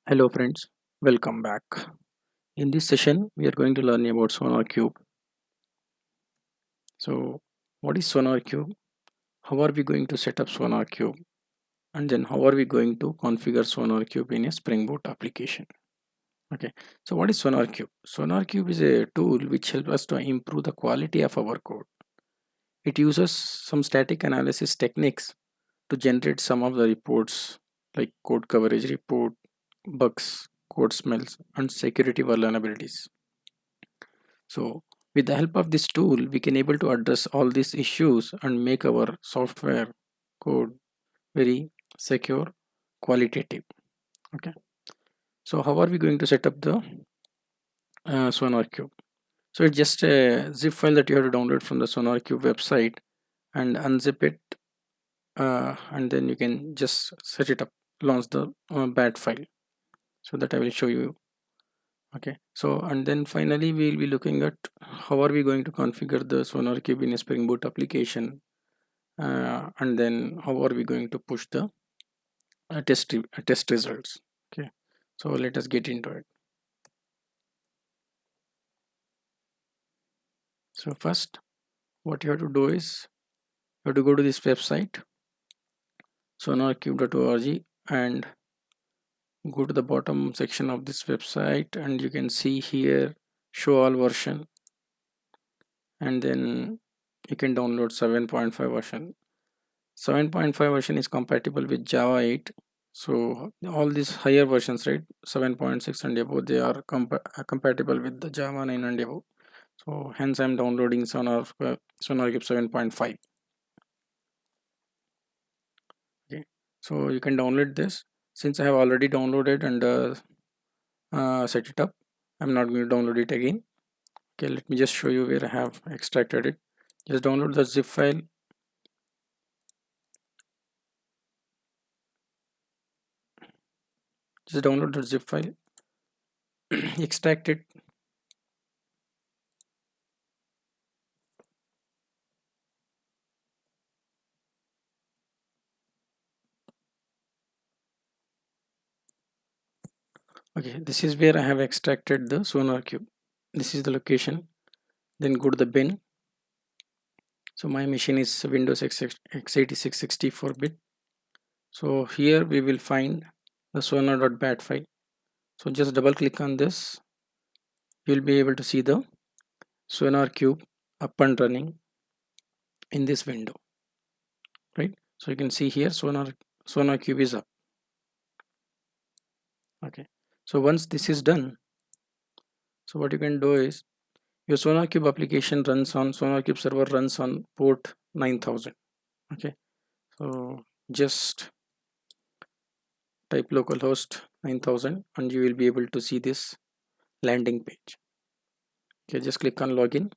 Hello friends, welcome back. In this session, we are going to learn about Sonar Cube. So, what is Sonar Cube? How are we going to set up Sonar Cube? And then how are we going to configure Sonar Cube in a Spring Boot application? Okay, so what is Sonar Cube? Sonar Cube is a tool which helps us to improve the quality of our code. It uses some static analysis techniques to generate some of the reports like code coverage report, bugs, code smells, and security vulnerabilities. So with the help of this tool, we can able to address all these issues and make our software code very secure, qualitative. Okay. So how are we going to set up the SonarQube? So it's just a zip file that you have to download from the SonarQube website and unzip it, and then you can just set it up, launch the bat file. So that I will show you. Okay, so and then finally we'll be looking at how are we going to configure the SonarCube in a Spring Boot application, and then how are we going to push the test results. Okay, so let us get into it. So first, what you have to do is you have to go to this website sonarcube.org and go to the bottom section of this website, and you can see here show all version, and then you can download 7.5 version. 7.5 version is compatible with Java 8. So all these higher versions, right, 7.6 and above, they are compatible with the Java 9 and above. So hence I'm downloading SonarCube 7.5. Okay, so you can download this. Since I have already downloaded and set it up, I'm not going to download it again. Okay, let me just show you where I have extracted it. Just download the zip file. Just download the zip file, extract it. Okay, this is where I have extracted the SonarCube. This is the location. Then go to the bin. So my machine is Windows x86 64-bit. So here we will find the sonar.bat file. So just double click on this. You will be able to see the SonarCube up and running in this window, right? So you can see here SonarCube is up. Okay. So once this is done, so what you can do is your SonarCube application runs on SonarCube server runs on port 9000. Okay. So just type localhost 9000 and you will be able to see this landing page. Okay, just click on login,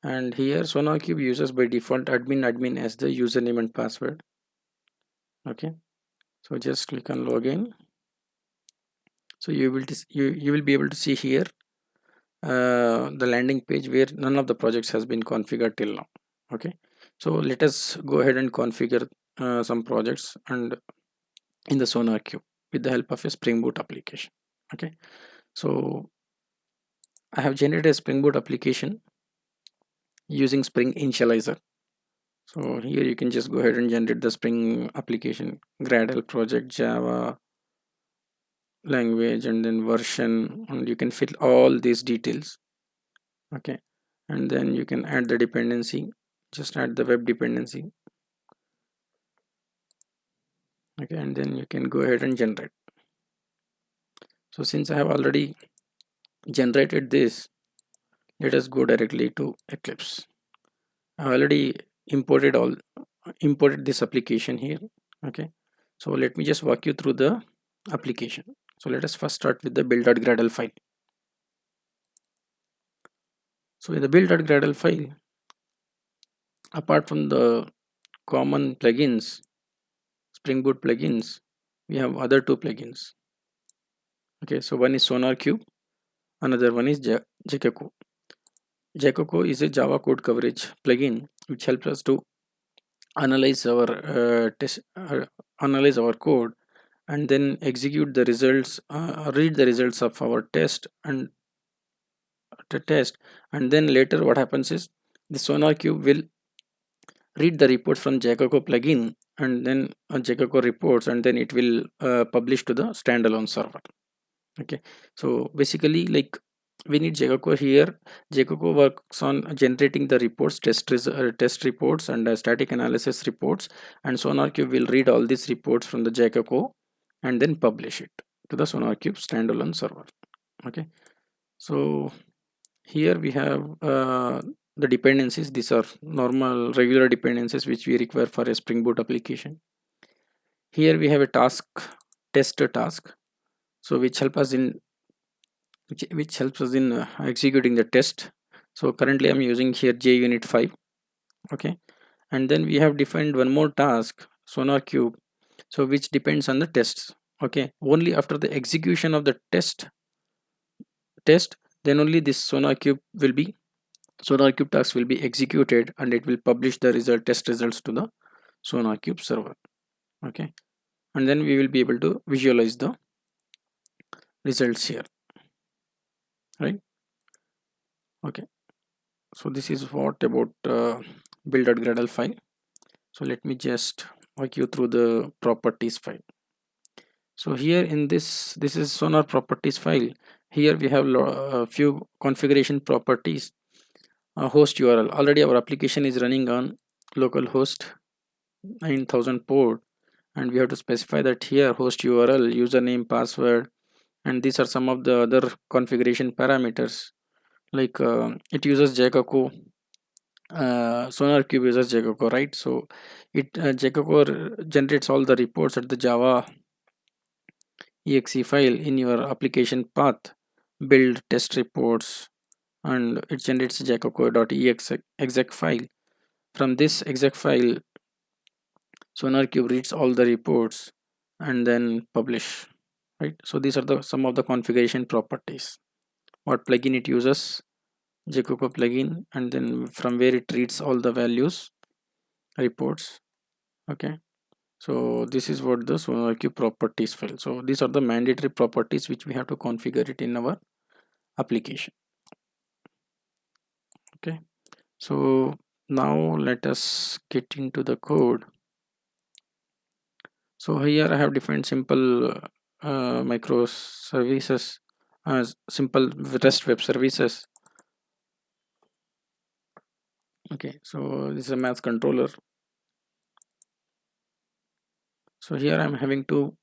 and here SonarCube uses by default admin as the username and password. Okay, so just click on login. So you will be able to see here the landing page where none of the projects has been configured till now. Okay, so let us go ahead and configure some projects and in the SonarCube with the help of a Spring Boot application. Okay, so I have generated a Spring Boot application using Spring Initializer. So here you can just go ahead and generate the Spring application, Gradle project, Java language, and then version, and you can fill all these details. Okay, and then you can add the dependency. Just add the web dependency. Okay, and then you can go ahead and generate. So since I have already generated this, let us go directly to Eclipse. I have already imported this application here. Okay, so let me just walk you through the application. So let us first start with the build.gradle file. So in the build.gradle file, apart from the common plugins, Spring Boot plugins, we have other two plugins. Okay, so one is SonarCube, another one is Jacoco. Jacoco is a Java code coverage plugin which helps us to analyze our analyze our code and then execute the results, read the results of our test and the test, and then later what happens is the SonarQube will read the reports from Jacoco plugin, and then Jacoco reports, and then it will publish to the standalone server. Okay, so basically, like, we need Jacoco here. Jacoco works on generating the reports, test reports, and static analysis reports, and SonarQube will read all these reports from the Jacoco and then publish it to the SonarQube standalone server. Okay, so here we have the dependencies. These are normal regular dependencies which we require for a Spring Boot application. Here we have a task, tester task, so which helps us in executing the test. So currently I'm using here JUnit 5. Okay, and then we have defined one more task, SonarQube, so which depends on the tests. Okay, only after the execution of the test, then only this SonarQube task will be executed, and it will publish the test results to the SonarQube server. Okay, and then we will be able to visualize the results here, right? Okay, so this is what about build.gradle file. So let me just walk you through the properties file. So here in this is Sonar properties file. Here we have a few configuration properties. Host URL, already our application is running on localhost 9000 port, and we have to specify that here host URL, username, password, and these are some of the other configuration parameters, like it uses Jacoco. SonarQube uses Jacoco, right? So it Jacoco generates all the reports at the Java exe file in your application path, build test reports, and it generates jacoco.exe exec file. From this exec file, SonarQube reads all the reports and then publish, right? So these are the some of the configuration properties. What plugin it uses, Jacoco plugin, and then from where it reads all the values, reports. Okay, so this is what the SonarQube properties file. So these are the mandatory properties which we have to configure it in our application. Okay, so now let us get into the code. So here I have defined simple microservices as simple REST web services. Okay, so this is a math controller. So here I'm having two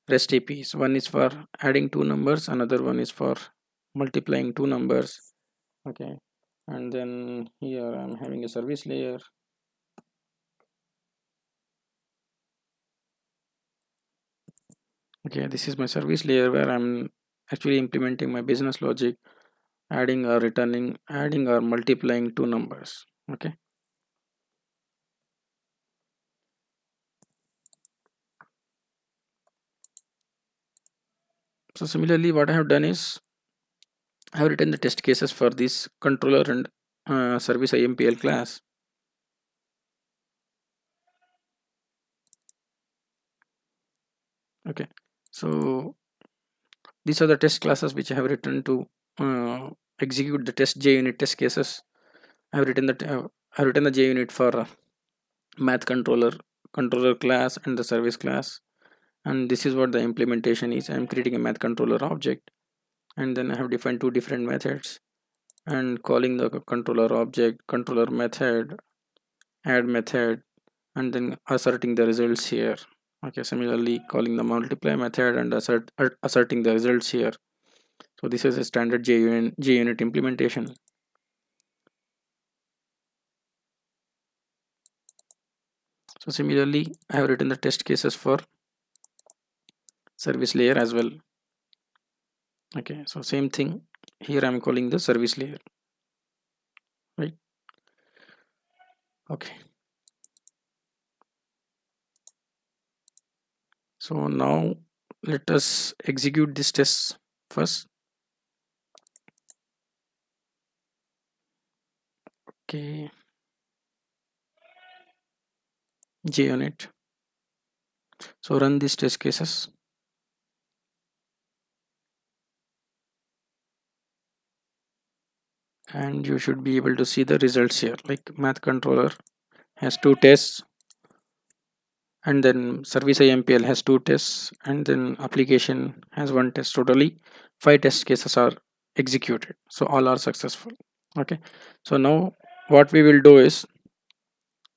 REST APIs. One is for adding two numbers, another one is for multiplying two numbers. Okay, and then here I'm having a service layer. Okay, this is my service layer where I'm actually implementing my business logic, adding or returning, adding or multiplying two numbers. Okay, so similarly what I have done is I have written the test cases for this controller and service IMPL class. Okay, so these are the test classes which I have written to execute the test JUnit test cases. I have written the JUnit for math controller class and the service class, and this is what the implementation is. I am creating a math controller object, and then I have defined two different methods and calling the controller object, controller method, add method, and then asserting the results here. Okay, similarly calling the multiply method and asserting the results here. So this is a standard JUnit implementation. So similarly I have written the test cases for service layer as well. Okay, so same thing here, I'm calling the service layer, right? Okay, so now let us execute this test first. Okay, JUnit. So run these test cases. And you should be able to see the results here. Like math controller has 2 tests, and then service IMPL has 2 tests, and then application has 1 test. Totally 5 test cases are executed, so all are successful. Okay, so now what we will do is,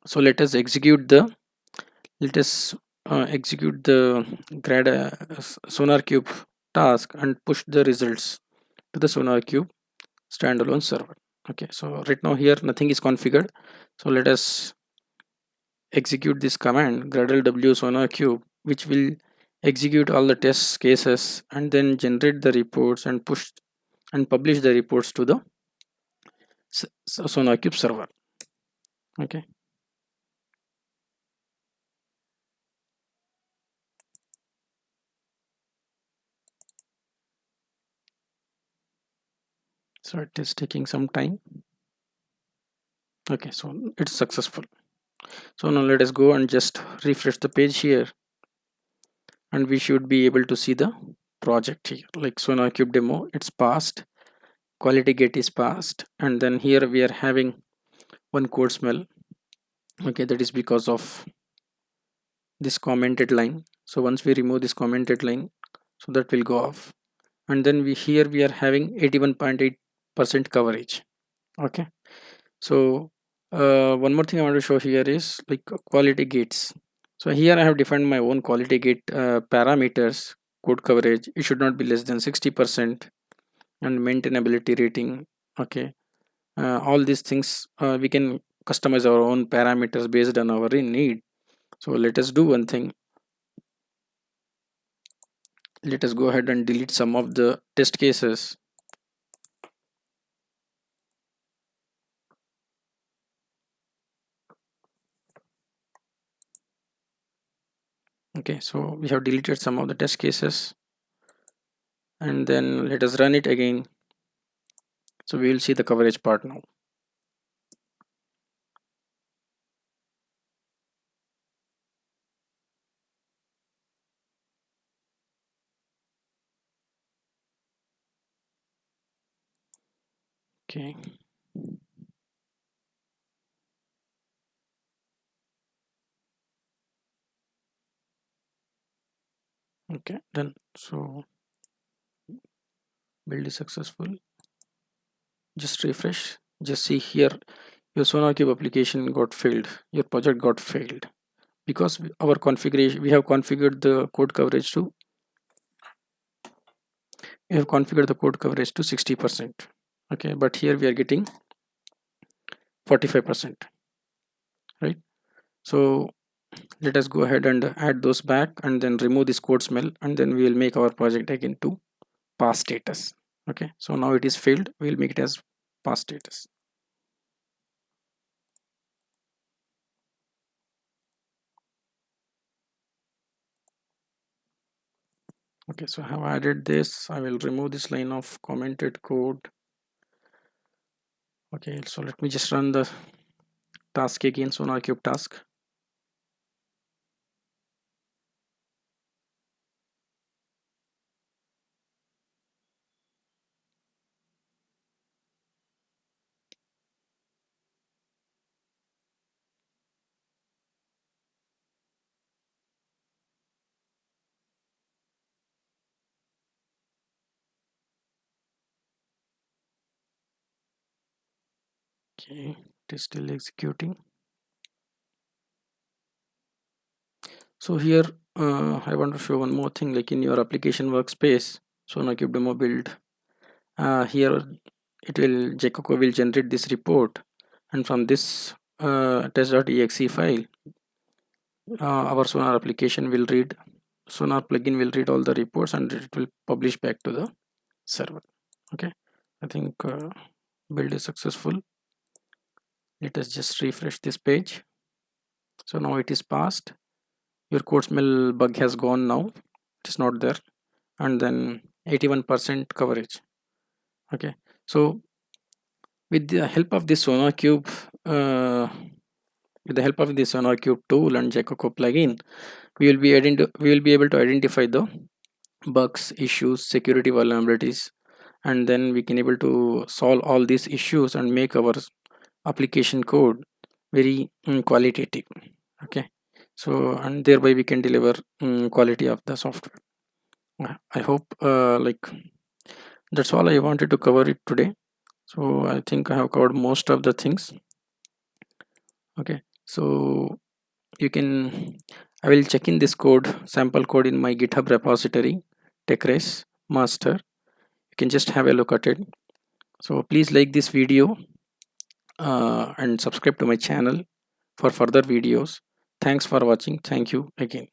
so let us execute the let us execute the SonarCube task and push the results to the SonarCube standalone server. Okay, so right now here nothing is configured, so let us execute this command gradle w SonarCube, which will execute all the test cases and then generate the reports and push and publish the reports to the SonarCube server. Okay, so it is taking some time. Okay, so it's successful. So now let us go and just refresh the page here, and we should be able to see the project here. Like SonarCube demo, it's passed, quality gate is passed, and then here we are having one code smell. Okay, that is because of this commented line. So once we remove this commented line, so that will go off, and then we are having 81.8% coverage. Okay, so one more thing I want to show here is like quality gates. So here I have defined my own quality gate parameters. Code coverage, it should not be less than 60%, and maintainability rating. Okay, all these things we can customize our own parameters based on our need. So let us do one thing. Let us go ahead and delete some of the test cases. Okay, so we have deleted some of the test cases, and then let us run it again. So we will see the coverage part now. Okay, okay, done. So build is successful. Just refresh. Just see here, your SonarCube application got failed. Your project got failed because our configuration, we have configured the code coverage to, we have configured the code coverage to 60%. Okay, but here we are getting 45%, right? So let us go ahead and add those back and then remove this code smell, and then we will make our project again to pass status. Okay, so now it is failed, we will make it as pass status. Okay, so I have added this. I will remove this line of commented code. Okay, so let me just run the task again, SonarCube task. Okay, it is still executing. So here I want to show one more thing, like in your application workspace, SonarCube demo build. Here it will, Jacoco will generate this report, and from this test.exe file, our Sonar application will read, Sonar plugin will read all the reports and it will publish back to the server. Okay, I think build is successful. Let us just refresh this page. So now it is passed. Your code smell bug has gone now. It is not there, and then 81% coverage. Okay, so with the help of this SonarCube, with the help of this SonarCube tool and Jacoco plugin, we will be able to identify the bugs, issues, security vulnerabilities, and then we can able to solve all these issues and make our application code very qualitative. Okay, so and thereby we can deliver quality of the software. I hope like that's all I wanted to cover it today. So I think I have covered most of the things. Okay, so you can, I will check in this code, sample code, in my GitHub repository, TechRace master. You can just have a look at it. So please like this video and subscribe to my channel for further videos. Thanks for watching. Thank you again.